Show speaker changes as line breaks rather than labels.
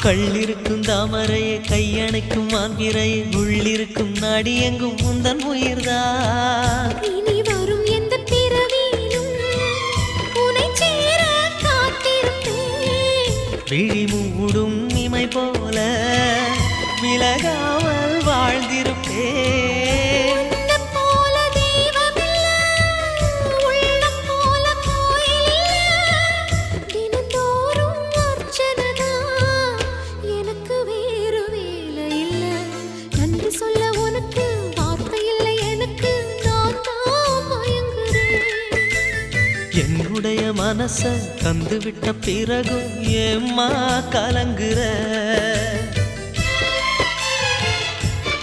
கள்ளிருக்கும் தாமரையை கையணைக்கும் மான்பிரையை உள்ளிருக்கும் நாடி எங்கும் முந்தன் உயிர்தான்.
இனி வரும் எந்த பிறவியிலும் உனை சேர காத்திருப்பேன்.
விழி மூடும் இமை போல விலகாமல் வாழ்ந்திருப்பேன். என்னுடைய மனச தந்து விட்ட பிறகும் ஏம்மா கலங்குற?